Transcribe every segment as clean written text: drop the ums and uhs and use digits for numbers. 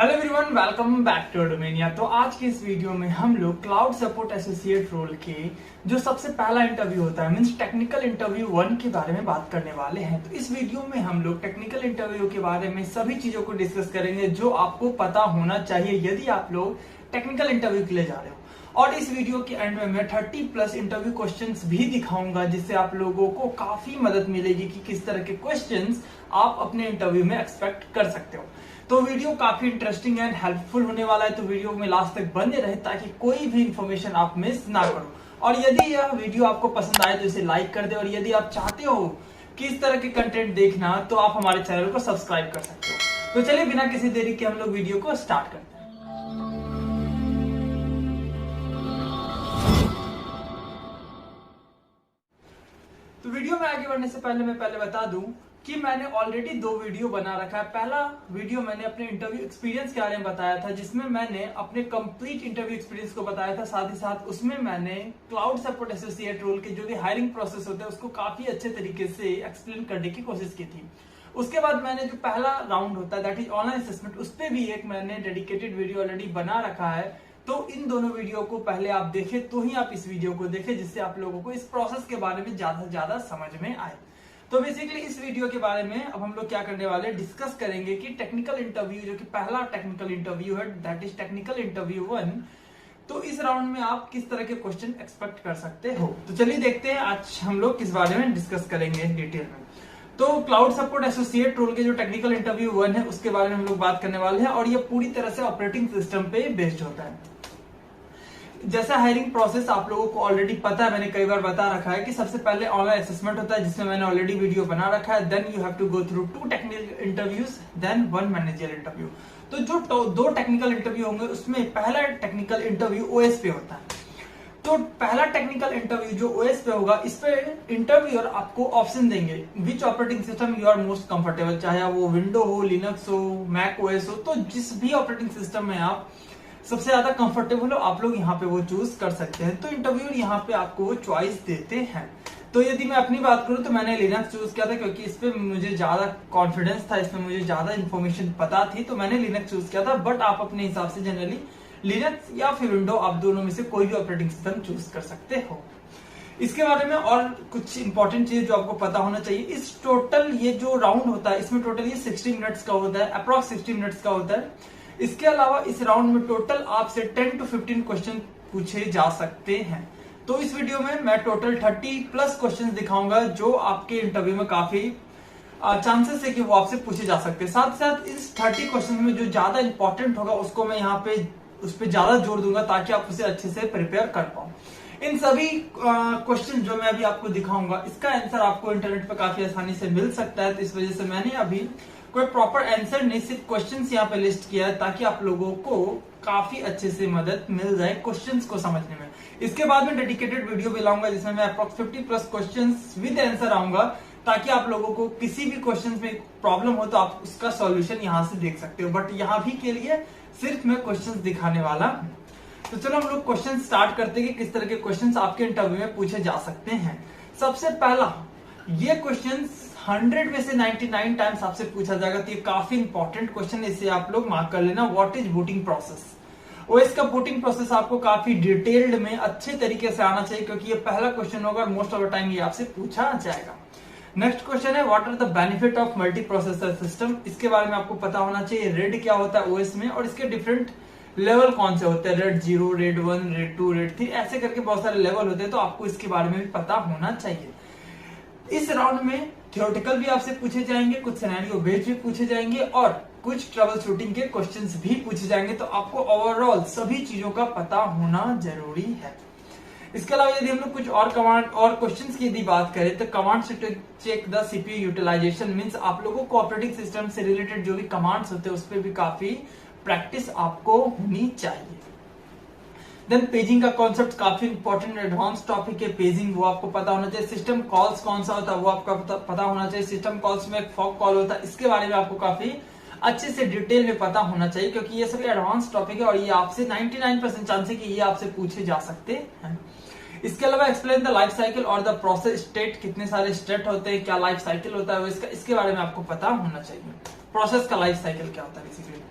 Hello everyone, welcome back to Domenia. तो आज के इस वीडियो में हम लोग क्लाउड सपोर्ट एसोसिएट रोल के जो सबसे पहला इंटरव्यू होता है मींस टेक्निकल इंटरव्यू 1 के बारे में बात करने वाले हैं। तो इस वीडियो में हम लोग टेक्निकल इंटरव्यू के बारे में सभी चीजों को डिस्कस करेंगे जो आपको पता होना चाहिए यदि आप लोग टेक्निकल इंटरव्यू के लिए जा रहे हो। और इस वीडियो के एंड में मैं 30+ इंटरव्यू क्वेश्चंस भी दिखाऊंगा जिससे आप लोगों को काफी मदद मिलेगी कि किस तरह के क्वेश्चंस आप अपने इंटरव्यू में एक्सपेक्ट कर सकते हो। तो वीडियो काफी इंटरेस्टिंग एंड हेल्पफुल होने वाला है, तो वीडियो में लास्ट तक बने रहे ताकि कोई भी इंफॉर्मेशन आप मिस ना करो। और यदि यह वीडियो आपको पसंद आए तो इसे लाइक कर दे, और यदि आप चाहते हो कि इस तरह के कंटेंट देखना तो आप हमारे चैनल को सब्सक्राइब कर सकते हो। तो चलिए बिना किसी देरी के हम लोग वीडियो को स्टार्ट करते हैं। तो वीडियो में आगे बढ़ने से पहले मैं बता दूं कि मैंने ऑलरेडी 2 वीडियो बना रखा है। पहला वीडियो मैंने अपने इंटरव्यू एक्सपीरियंस के बारे में बताया था जिसमें मैंने अपने कंप्लीट इंटरव्यू एक्सपीरियंस को बताया था, साथ ही साथ उसमें मैंने क्लाउड सपोर्ट एसोसिएट रोल के जो भी हायरिंग प्रोसेस होता है उसको काफी अच्छे तरीके से एक्सप्लेन करने की कोशिश की थी। उसके बाद मैंने जो पहला राउंड होता है दैट इज ऑनलाइन असेसमेंट, उस पर भी एक मैंने डेडिकेटेड वीडियो ऑलरेडी बना रखा है। तो इन दोनों वीडियो को पहले आप देखें तो ही आप इस वीडियो को देखें, जिससे आप लोगों को इस प्रोसेस के बारे में ज्यादा से ज्यादा समझ में आए। तो बेसिकली इस वीडियो के बारे में अब हम लोग क्या करने वाले हैं, डिस्कस करेंगे कि टेक्निकल इंटरव्यू जो कि पहला टेक्निकल इंटरव्यू है दैट इज टेक्निकल इंटरव्यू 1, तो इस राउंड में आप किस तरह के क्वेश्चन एक्सपेक्ट कर सकते हो। तो चलिए देखते हैं आज हम लोग किस बारे में डिस्कस करेंगे डिटेल में। तो क्लाउड सपोर्ट एसोसिएट रोल के जो टेक्निकल इंटरव्यू 1 है उसके बारे में हम लोग बात करने वाले हैं, और ये पूरी तरह से ऑपरेटिंग सिस्टम पे बेस्ड होता है। जैसा हायरिंग प्रोसेस आप लोगों को ऑलरेडी पता है, मैंने कई बार बता रखा है कि सबसे पहले ऑनलाइन असेसमेंट होता है जिसमें मैंने ऑलरेडी वीडियो बना रखा है। Then you have to go through 2 technical interviews then 1 managerial interview. तो जो 2 टेक्निकल इंटरव्यू होंगे उसमें पहला टेक्निकल इंटरव्यू ओएस पे होता है। तो पहला टेक्निकल इंटरव्यू जो ओएस पे होगा, इस पे इंटरव्यूअर आपको ऑप्शन देंगे which operating system you are most comfortable, चाहे वो विंडो हो, लिनक्स हो, मैक ओएस हो। तो जिस भी ऑपरेटिंग सिस्टम में आप सबसे ज्यादा कंफर्टेबल हो आप लोग यहाँ पे वो चूज कर सकते हैं। तो इंटरव्यूअर यहाँ पे आपको वो चॉइस देते हैं। तो यदि मैं अपनी बात करूं तो मैंने लिनक्स चूज किया था क्योंकि इस पे मुझे ज्यादा कॉन्फिडेंस था, इसमें मुझे ज्यादा इन्फॉर्मेशन पता थी, तो मैंने लिनक्स चूज किया था। बट आप अपने हिसाब से जनरली लिनक्स या फिर विंडो, आप दोनों में से कोई भी ऑपरेटिंग सिस्टम चूज कर सकते हो। इसके बारे में और कुछ इंपॉर्टेंट चीज जो आपको पता होना चाहिए, इस टोटल ये जो राउंड होता है इसमें टोटल ये 60 मिनट्स का होता है, अप्रॉक्स 60 मिनट्स का होता है। इसके अलावा इस राउंड में टोटल आपसे 10 to 15 क्वेश्चन पूछे जा सकते हैं। तो इस वीडियो में मैं टोटल 30+ क्वेश्चन दिखाऊंगा जो आपके इंटरव्यू में काफी चांसेस है कि वो आपसे पूछे जा सकते हैं। साथ साथ इस 30 क्वेश्चन में जो ज्यादा इंपॉर्टेंट होगा उसको मैं यहाँ पे उस पर ज्यादा जोर दूंगा ताकि आप उसे अच्छे से प्रिपेयर कर पाओ। इन सभी क्वेश्चन जो मैं अभी आपको दिखाऊंगा इसका आंसर आपको इंटरनेट पर काफी आसानी से मिल सकता है। तो इस वजह से मैंने अभी कोई प्रॉपर आंसर नहीं, सिर्फ क्वेश्चंस यहाँ पे लिस्ट किया है ताकि आप लोगों को काफी अच्छे से मदद मिल जाए क्वेश्चंस को समझने में। इसके बाद में डेडिकेटेड वीडियो भी लाऊंगा जिसमें मैं अप्रॉक्स 50+ क्वेश्चंस विद आंसर आऊंगा ताकि आप लोगों को किसी भी क्वेश्चन में प्रॉब्लम हो तो आप उसका सॉल्यूशन यहाँ से देख सकते हो। बट यहाँ भी के लिए सिर्फ मैं क्वेश्चन दिखाने वाला हूँ। तो चलो हम लोग क्वेश्चन स्टार्ट करते हैं कि किस तरह के क्वेश्चन आपके इंटरव्यू में पूछे जा सकते हैं। सबसे पहला ये क्वेश्चन 100 में से 99 टाइम्स आपसे पूछा जाएगा, तो ये काफी इंपॉर्टेंट क्वेश्चन, इसे आप लोग मार्क कर लेना। What is booting process? OS का बूटिंग प्रोसेस आपको काफी डिटेल्ड में अच्छे तरीके से आना चाहिए क्योंकि ये पहला क्वेश्चन होगा और मोस्ट ऑफ द टाइम ये आपसे पूछा जाएगा। नेक्स्ट क्वेश्चन है what are the benefit of multi processor system? इसके बारे में आपको पता होना चाहिए। रेड क्या होता है ओएस में और इसके डिफरेंट लेवल कौन से होते हैं, रेड 0, रेड 1, रेड 2, रेड 3, ऐसे करके बहुत सारे लेवल होते हैं, तो आपको इसके बारे में भी पता होना चाहिए। इस राउंड में थ्योरेटिकल भी आपसे पूछे जाएंगे, कुछ सिनेरियो बेस्ड भी पूछे जाएंगे और कुछ ट्रबल शूटिंग के क्वेश्चंस भी पूछे जाएंगे। तो आपको ओवरऑल सभी चीजों का पता होना जरूरी है। इसके अलावा यदि हम लोग कुछ और कमांड और क्वेश्चंस की यदि बात करें तो कमांड से check the CPU utilization, means आप लोगों को ऑपरेटिंग सिस्टम से रिलेटेड जो भी कमांड्स होते हैं उस पर भी काफी प्रैक्टिस आपको होनी चाहिए। देन पेजिंग का कॉन्सेप्ट काफी इंपॉर्टेंट एडवांस टॉपिक है पेजिंग, वो आपको पता होना चाहिए। सिस्टम कॉल्स कौन सा होता है वो आपका पता होना चाहिए। सिस्टम कॉल्स में एक फॉग कॉल होता है, इसके बारे में आपको काफी अच्छे से डिटेल में पता होना चाहिए क्योंकि ये सभी एडवांस टॉपिक है और ये आपसे 99% चांस है कि ये आपसे पूछे जा सकते हैं। इसके अलावा एक्सप्लेन द लाइफ साइकिल और द प्रोसेस स्टेट, कितने सारे स्टेट होते हैं, क्या लाइफ साइकिल होता है इसके बारे में आपको पता होना चाहिए। प्रोसेस का लाइफ साइकिल क्या होता है बेसिकली।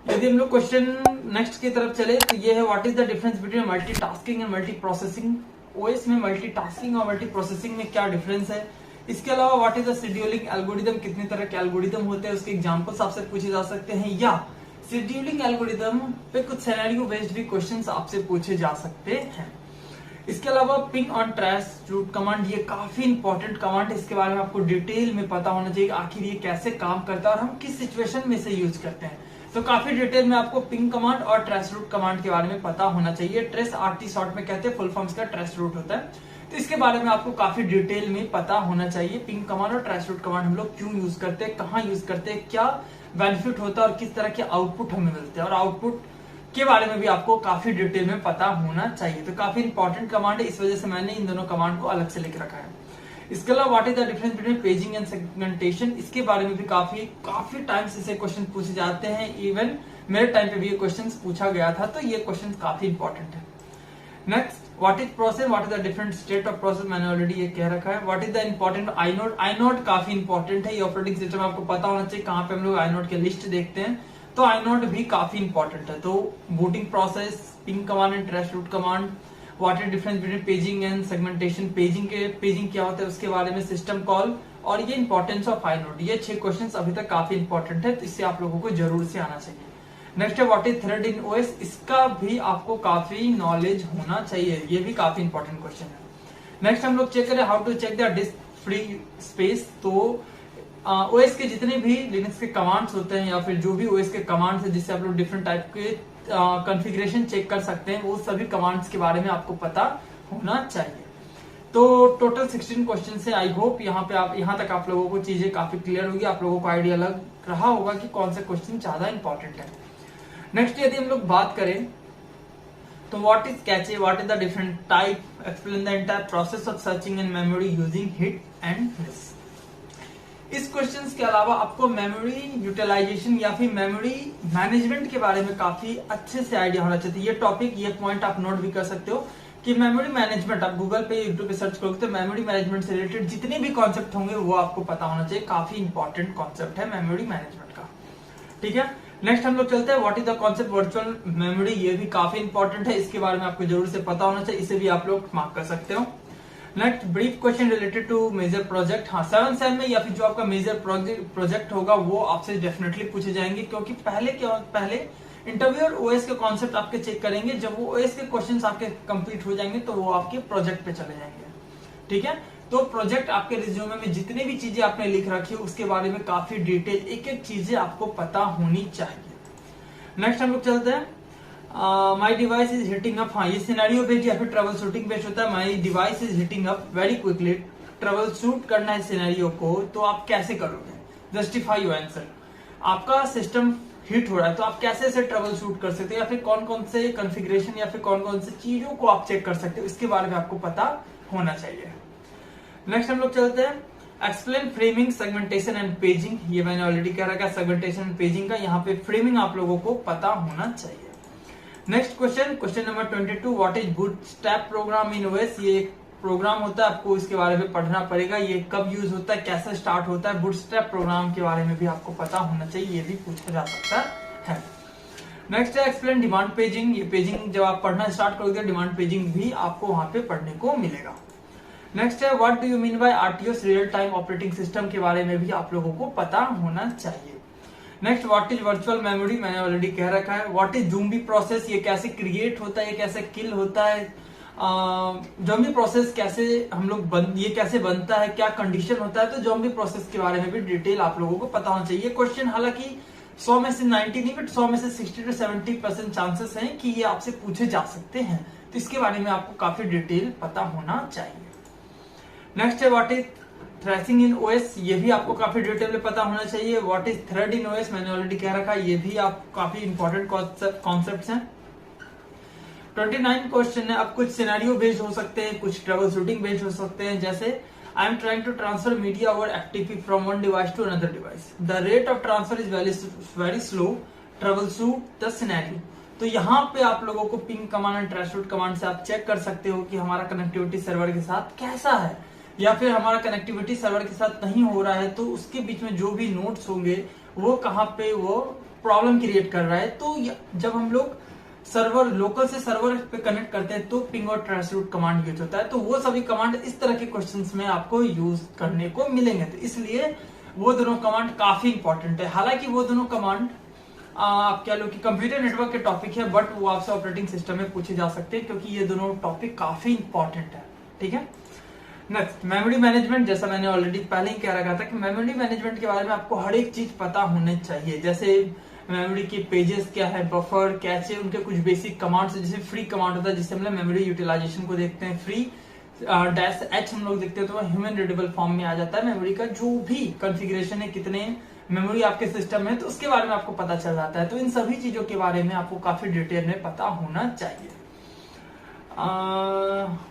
यदि हम लोग क्वेश्चन नेक्स्ट की तरफ चले तो ये है what is the difference between multitasking and multi processing. OS में मल्टीटास्किंग और मल्टी प्रोसेसिंग में क्या डिफरेंस है। इसके अलावा what is the scheduling algorithm, कितने तरह के एल्गोरिदम होते हैं, उसके एग्जांपल्स आपसे पूछे जा सकते हैं, या शेड्यूलिंग एल्गोरिदम पे कुछ सिनेरियो बेस्ड भी क्वेश्चंस आपसे पूछे जा सकते हैं। इसके अलावा ping on trace route command, ये काफी इंपॉर्टेंट कमांड है, इसके बारे में आपको डिटेल में पता होना चाहिए आखिर ये कैसे काम करता है और हम किस सिचुएशन में से यूज करते हैं। तो काफी डिटेल में आपको पिंग कमांड और ट्रेस रूट कमांड के बारे में पता होना चाहिए। ट्रेस आरटी शॉर्ट में कहते हैं, फुल फॉर्म्स का ट्रेस रूट होता है, तो इसके बारे में आपको काफी डिटेल में पता होना चाहिए। पिंग कमांड और ट्रेस रूट कमांड हम लोग क्यों यूज करते हैं, कहाँ यूज करते हैं, क्या बेनिफिट होता है और किस तरह के आउटपुट हमें मिलते हैं, और आउटपुट के बारे में भी आपको काफी डिटेल में पता होना चाहिए। तो काफी इंपॉर्टेंट कमांड है, इस वजह से मैंने इन दोनों कमांड को अलग से लिख रखा है। इसके अलावा what is the difference between paging and segmentation, इसके बारे में भी काफी टाइम से क्वेश्चन पूछे जाते हैं। इवन मेरे टाइम पे भी ये क्वेश्चन पूछा गया था, तो ये क्वेश्चन काफी इंपॉर्टेंट है। Next what is process, what is the different state of process, मैंने ऑलरेडी ये कह रखा है। What is the important inode, inode काफी इंपॉर्टेंट है, ये ऑपरेटिंग सिस्टम आपको पता होना चाहिए कहाँ पे हम लोग आईनोड के लिस्ट देखते हैं, तो आईनोड भी काफी इंपॉर्टेंट है। तो booting process, ping command and trace route command, what is difference between paging and segmentation, paging क्या होता है उसके बारे में, सिस्टम कॉल, और ये इंपॉर्टेंस ऑफ आईनोड, ये 6 क्वेश्चंस अभी तक काफी इंपॉर्टेंट है, तो इससे आप लोगों को जरूर से आना चाहिए। नेक्स्ट है what is thread in OS, इसका भी आपको काफी नॉलेज होना चाहिए, ये भी काफी इंपॉर्टेंट क्वेश्चन है। नेक्स्ट हम लोग चेक करें how to check the disk free space. तो ओएस के जितने भी लिनक्स के कमांड्स होते हैं या फिर जो भी ओएस के कमांड्स है जिससे आप लोग डिफरेंट टाइप के कॉन्फ़िगरेशन चेक कर सकते हैं, वो सभी कमांड्स के बारे में आपको पता होना चाहिए। तो टोटल 16 क्वेश्चन है। आई होप यहाँ तक आप लोगों को चीजें काफी क्लियर होगी, आप लोगों को आइडिया लग रहा होगा कि कौन सा क्वेश्चन ज्यादा इंपॉर्टेंट है। नेक्स्ट यदि हम लोग बात करें तो what is cache, what is the different type, explain the entire process of searching in memory using hit and miss. इस क्वेश्चंस के अलावा आपको मेमोरी यूटिलाइजेशन या फिर मेमोरी मैनेजमेंट के बारे में काफी अच्छे से आइडिया होना चाहिए। ये टॉपिक, ये पॉइंट आप नोट भी कर सकते हो कि मेमोरी मैनेजमेंट, आप गूगल पे यूट्यूब पे सर्च करोगे तो मेमोरी मैनेजमेंट से रिलेटेड जितने भी कॉन्सेप्ट होंगे वो आपको पता होना चाहिए। काफी इंपॉर्टेंट कॉन्सेप्ट है मेमोरी मैनेजमेंट का, ठीक है। नेक्स्ट हम लोग चलते हैं what is the concept virtual memory, ये भी काफी इंपॉर्टेंट है, इसके बारे में आपको जरूर से पता होना चाहिए, इसे भी आप लोग मार्क कर सकते हो। Next brief question related to major project, हाँ 7 सेम में या फिर जो आपका मेजर प्रोजेक्ट होगा वो आपसे डेफिनेटली पूछे जाएंगे, क्योंकि पहले इंटरव्यू और ओएस के कॉन्सेप्ट आपके चेक करेंगे, जब वो ओएस के क्वेश्चंस आपके कंप्लीट हो जाएंगे तो वो आपके प्रोजेक्ट पे चले जाएंगे, ठीक है। तो प्रोजेक्ट आपके रिज्यूमे में जितने भी चीजें आपने लिख रखी है उसके बारे में काफी डिटेल एक एक चीजें आपको पता होनी चाहिए। नेक्स्ट हम लोग चलते हैं my device is heating up, हाँ ये सिनेरियो बेस्ड या फिर ट्रबल शूटिंग बेस्ड होता है। My device is heating up very quickly, trouble shoot करना है सिनेरियो को, तो आप कैसे करोगे, जस्टिफाई योर आंसर। आपका सिस्टम हिट हो रहा है तो आप कैसे से ट्रबल शूट कर सकते हो, या फिर कौन कौन से कॉन्फ़िगरेशन या फिर कौन कौन से चीजों को आप चेक कर सकते हो, इसके बारे में आपको पता होना चाहिए। नेक्स्ट हम लोग चलते हैं explain framing, segmentation and paging, ये मैंने ऑलरेडी कह रखा है सेगमेंटेशन एंड पेजिंग का, यहाँ पे फ्रेमिंग आप लोगों को पता होना चाहिए। Next question number 22, what is bootstrap program in OS, ये एक प्रोग्राम होता है, आपको इसके बारे में पढ़ना पड़ेगा, ये कब यूज होता है, कैसे स्टार्ट होता है। बूटस्ट्रैप प्रोग्राम के बारे में भी आपको पता होना चाहिए, ये भी पूछा जा सकता है। नेक्स्ट है एक्सप्लेन डिमांड पेजिंग, ये पेजिंग जब आप पढ़ना स्टार्ट करोगे डिमांड पेजिंग भी आपको वहां पे पढ़ने को मिलेगा। नेक्स्ट है what do you mean by RTOS, real time operating system के बारे में भी आप लोगों को पता होना चाहिए। Next what is virtual memory, मैंने ऑलरेडी कह रखा है। व्हाट इज ज़ूम्बी प्रोसेस, ये कैसे क्रिएट होता है, ये कैसे किल होता है, ज़ॉम्बी प्रोसेस कैसे ये कैसे बनता है, क्या कंडीशन होता है, तो ज़ॉम्बी प्रोसेस के बारे में भी डिटेल आप लोगों को पता होना चाहिए। क्वेश्चन हालांकि 100 में से 90 नहीं बट 100 में से 60 to 70% चांसेस हैं कि ये आपसे पूछे जा सकते हैं, तो इसके बारे में आपको काफी डिटेल पता होना चाहिए। नेक्स्ट है what is threshing in OS, ये भी आपको काफी डिटेल में पता होना चाहिए। What is thread in OS, मैंने ऑलरेडी कह रखा है, ये भी आप काफी इंपॉर्टेंट कॉन्सेप्ट्स हैं। 29 क्वेश्चन है, अब कुछ सिनेरियो बेस्ड हो सकते हैं, कुछ ट्रबल शूटिंग बेस्ड हो सकते हैं, जैसे I am trying to transfer media over FTP from one device to another device, the rate of transfer is very slow, trouble shoot the scenario. तो यहाँ पे आप लोगों को ping command and trace route command से आप check कर सकते हो कि हमारा कनेक्टिविटी सर्वर के साथ कैसा है, या फिर हमारा कनेक्टिविटी सर्वर के साथ नहीं हो रहा है तो उसके बीच में जो भी नोड्स होंगे वो कहाँ पे वो प्रॉब्लम क्रिएट कर रहा है। तो जब हम लोग सर्वर लोकल से सर्वर पे कनेक्ट करते हैं तो पिंग और ट्रेस रूट कमांड यूज होता है। तो वो सभी कमांड इस तरह के क्वेश्चंस में आपको यूज करने को मिलेंगे, तो इसलिए वो दोनों कमांड काफी इंपॉर्टेंट है। हालांकि वो दोनों कमांड आप कह लो कि कंप्यूटर नेटवर्क के टॉपिक है, बट वो आपसे ऑपरेटिंग सिस्टम में पूछे जा सकते हैं क्योंकि ये दोनों टॉपिक काफी इंपॉर्टेंट है। ठीक है, नेक्स्ट मेमोरी मैनेजमेंट। जैसा मैंने ऑलरेडी पहले ही कह रखा था कि मेमोरी मैनेजमेंट के बारे में आपको हर एक चीज पता होनी चाहिए। जैसे मेमोरी के पेजेस क्या है, बफर, कैचे, उनके कुछ बेसिक कमांड्स, जैसे फ्री कमांड होता है जिससे हम लोग मेमोरी यूटिलाइजेशन को देखते हैं। फ्री -h हम लोग देखते हैं तो ह्यूमन रीडेबल फॉर्म में आ जाता है। मेमोरी का जो भी कॉन्फ़िगरेशन है, कितने मेमोरी आपके सिस्टम में, तो उसके बारे में आपको पता चल जाता है। तो इन सभी चीजों के बारे में आपको काफी डिटेल में पता होना चाहिए।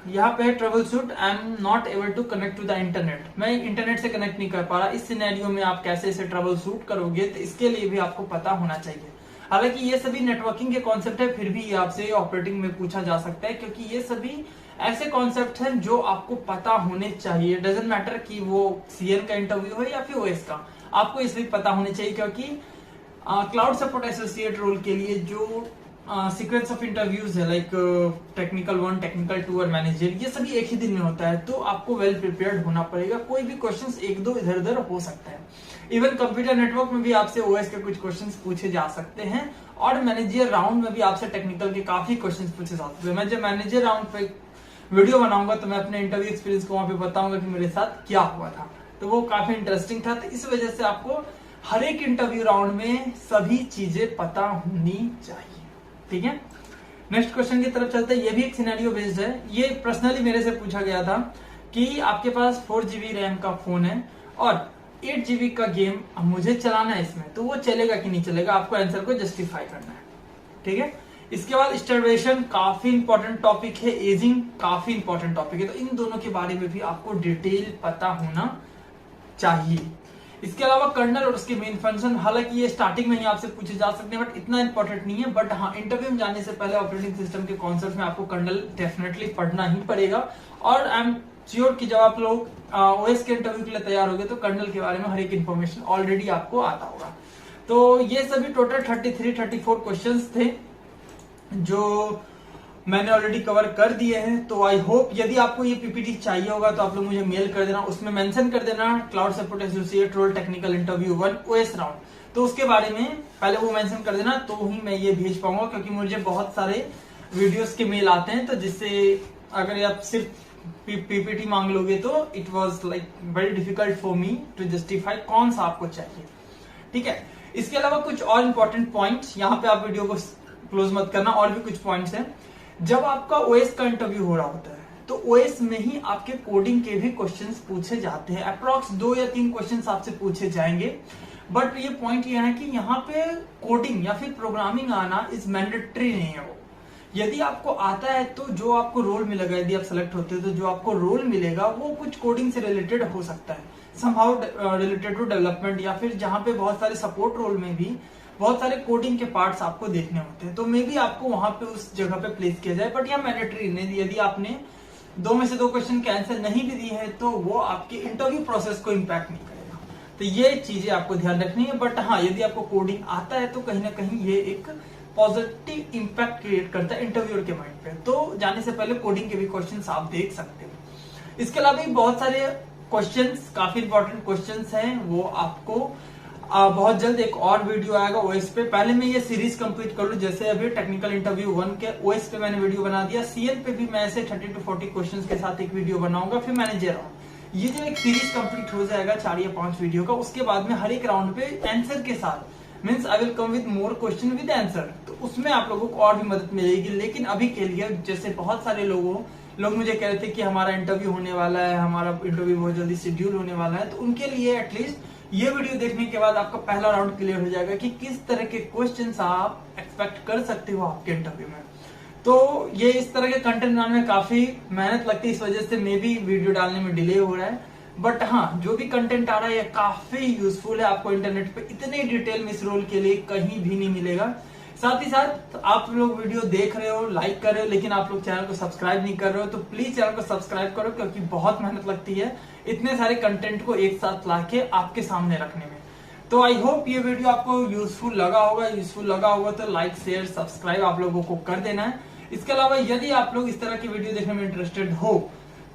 यहाँ पे trouble shoot, I am not able to connect to the internet. मैं इंटरनेट से कनेक्ट नहीं कर पा रहा। इस सिनेरियो में आप कैसे इसे ट्रबल शूट करोगे, तो इसके लिए भी आपको पता होना चाहिए। हालांकि ये सभी नेटवर्किंग के कॉन्सेप्ट है, फिर भी ये आपसे ऑपरेटिंग में पूछा जा सकता है क्योंकि ये सभी ऐसे कॉन्सेप्ट हैं जो आपको पता होने चाहिए। डजेंट मैटर कि वो सीएन का इंटरव्यू है या फिर ओएस का, आपको इसलिए पता होने चाहिए क्योंकि क्लाउड सपोर्ट एसोसिएट रोल के लिए जो सीक्वेंस ऑफ इंटरव्यूज है, लाइक टेक्निकल 1, टेक्निकल 2 और मैनेजर, ये सभी एक ही दिन में होता है। तो आपको वेल प्रिपेयर्ड होना पड़ेगा। कोई भी क्वेश्चंस एक दो इधर उधर हो सकता है। इवन कंप्यूटर नेटवर्क में भी आपसे ओएस के कुछ क्वेश्चंस पूछे जा सकते हैं और मैनेजर राउंड में भी आपसे टेक्निकल के काफी क्वेश्चंस पूछे जा सकते हैं। मैं जब मैनेजर राउंड पे वीडियो बनाऊंगा तो मैं अपने इंटरव्यू एक्सपीरियंस को वहां पे बताऊंगा कि मेरे साथ क्या हुआ था। तो वो काफी इंटरेस्टिंग था। तो इस वजह से आपको हर एक इंटरव्यू राउंड में सभी चीजें पता होनी चाहिए। ठीक है, नेक्स्ट क्वेश्चन की तरफ चलते हैं। ये भी एक सिनेरियो बेस्ड है। ये पर्सनली मेरे से पूछा गया था कि आपके पास 4 GB रैम का फोन है और 8 GB का गेम मुझे चलाना है इसमें, तो वो चलेगा कि नहीं चलेगा, आपको आंसर को जस्टिफाई करना है। ठीक है, इसके बाद स्टार्वेशन, काफी इंपॉर्टेंट टॉपिक है। एजिंग काफी इंपॉर्टेंट टॉपिक है। तो इन दोनों के बारे में भी आपको डिटेल पता होना चाहिए। इसके अलावा कर्नल और उसके मेन फंक्शन, हालांकि ये स्टार्टिंग में ही आपसे पूछे जा सकते हैं बट इतना इंपॉर्टेंट नहीं है। बट हाँ, इंटरव्यू में जाने से पहले ऑपरेटिंग सिस्टम के कॉन्सेप्ट में आपको कर्नल डेफिनेटली पढ़ना ही पड़ेगा। और आई एम श्योर कि जब आप लोग ओएस के इंटरव्यू के लिए तैयार होंगे तो कर्नल के बारे में हर एक इन्फॉर्मेशन ऑलरेडी आपको आता होगा। तो ये सभी टोटल 33-34 क्वेश्चन थे जो मैंने ऑलरेडी कवर कर दिए हैं। तो आई होप यदि आपको ये पीपीटी चाहिए होगा तो आप लोग मुझे मेल कर देना, उसमें मेंशन कर देना cloud support associate role technical interview 1 OS round. तो उसके बारे में पहले वो मेंशन कर देना, तो ही मैं ये भेज पाऊंगा क्योंकि मुझे बहुत सारे वीडियोस के मेल आते हैं। तो जिससे अगर आप सिर्फ पीपीटी मांग लोगे तो it was like very difficult for me to justify कौन सा आपको चाहिए। ठीक है, इसके अलावा कुछ और इंपॉर्टेंट पॉइंट्स, यहाँ पे आप वीडियो को क्लोज मत करना, और भी कुछ पॉइंट्स हैं। जब आपका ओएस का इंटरव्यू हो रहा होता है तो ओएस में ही आपके कोडिंग के भी क्वेश्चंस पूछे जाते हैं। अप्रॉक्स 2 या 3 क्वेश्चंस आपसे पूछे जाएंगे। बट ये पॉइंट ये है कि यहाँ पे कोडिंग या फिर प्रोग्रामिंग आना इज मैंडेटरी नहीं है। वो यदि आपको आता है तो जो आपको रोल मिलेगा, यदि आप सेलेक्ट होते हो तो जो आपको रोल मिलेगा वो कुछ कोडिंग से रिलेटेड हो सकता है, समहाउ रिलेटेड टू डेवलपमेंट, या फिर जहाँ पे बहुत सारे सपोर्ट रोल में भी बहुत सारे कोडिंग के पार्ट्स आपको देखने होते हैं। तो मे बी आपको वहां पे उस जगह पे प्लेस किया जाए। बट यह मैंडेटरी नहीं। यदि आपने 2 में से 2 क्वेश्चन के आंसर नहीं भी दिए हैं तो वो आपके इंटरव्यू प्रोसेस को इम्पैक्ट नहीं करेगा। तो ये चीजें आपको ध्यान रखनी है। बट हाँ, यदि आपको कोडिंग आता है तो कहीं ना कहीं ये एक पॉजिटिव इम्पैक्ट क्रिएट करता है इंटरव्यूअर के माइंड पे। तो जाने से पहले कोडिंग के भी क्वेश्चन आप देख सकते हो। इसके अलावा भी बहुत सारे क्वेश्चन, काफी इंपॉर्टेंट क्वेश्चन हैं, वो आपको बहुत जल्द एक और वीडियो आएगा ओएस पे। पहले मैं ये सीरीज कंप्लीट कर लूं। जैसे अभी टेक्निकल इंटरव्यू 1 के ओएस पे मैंने वीडियो बना दिया, सीएन पे भी मैं ऐसे 30-40 क्वेश्चंस के साथ एक वीडियो बनाऊंगा, फिर मैनेजर राउंड। ये जो एक सीरीज कंप्लीट हो जाएगा 4 या 5 वीडियो का, उसके बाद में हर एक राउंड पे आंसर के साथ, means I will come with more question with answer. तो उसमें आप लोगों को और भी मदद मिलेगी। लेकिन अभी के लिए जैसे बहुत सारे लोग मुझे कह रहे थे कि हमारा इंटरव्यू होने वाला है, हमारा इंटरव्यू बहुत जल्दी शेड्यूल होने वाला है, तो उनके लिए एटलीस्ट ये वीडियो देखने के बाद आपका पहला राउंड क्लियर हो जाएगा कि किस तरह के क्वेश्चंस आप एक्सपेक्ट कर सकते हो आपके इंटरव्यू में। तो ये इस तरह के कंटेंट बनाने में काफी मेहनत लगती है, इस वजह से मे बी वीडियो डालने में डिले हो रहा है। बट हाँ, जो भी कंटेंट आ रहा है ये काफी यूजफुल है। आपको इंटरनेट पे इतने डिटेल में इस रोल के लिए कहीं भी नहीं मिलेगा। साथ ही साथ आप लोग वीडियो देख रहे हो, लाइक कर रहे हो, लेकिन आप लोग चैनल को सब्सक्राइब नहीं कर रहे हो, तो प्लीज चैनल को सब्सक्राइब करो क्योंकि बहुत मेहनत लगती है इतने सारे कंटेंट को एक साथ लाके आपके सामने रखने में। तो आई होप ये वीडियो आपको यूजफुल लगा होगा तो लाइक शेयर सब्सक्राइब आप लोगों को कर देना है। इसके अलावा यदि आप लोग इस तरह की वीडियो देखने में इंटरेस्टेड हो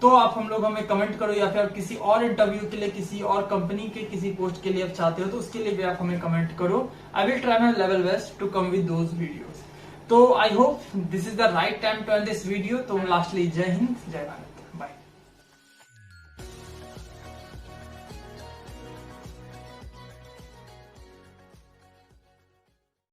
तो आप हम लोग हमें कमेंट करो, या फिर किसी और इंटरव्यू के लिए, किसी और कंपनी के किसी पोस्ट के लिए आप चाहते हो तो उसके लिए भी आप हमें कमेंट करो। I will try my level best to come with those videos. तो I hope this is the right time to end this video. तो लास्टली जय हिंद जय भारत।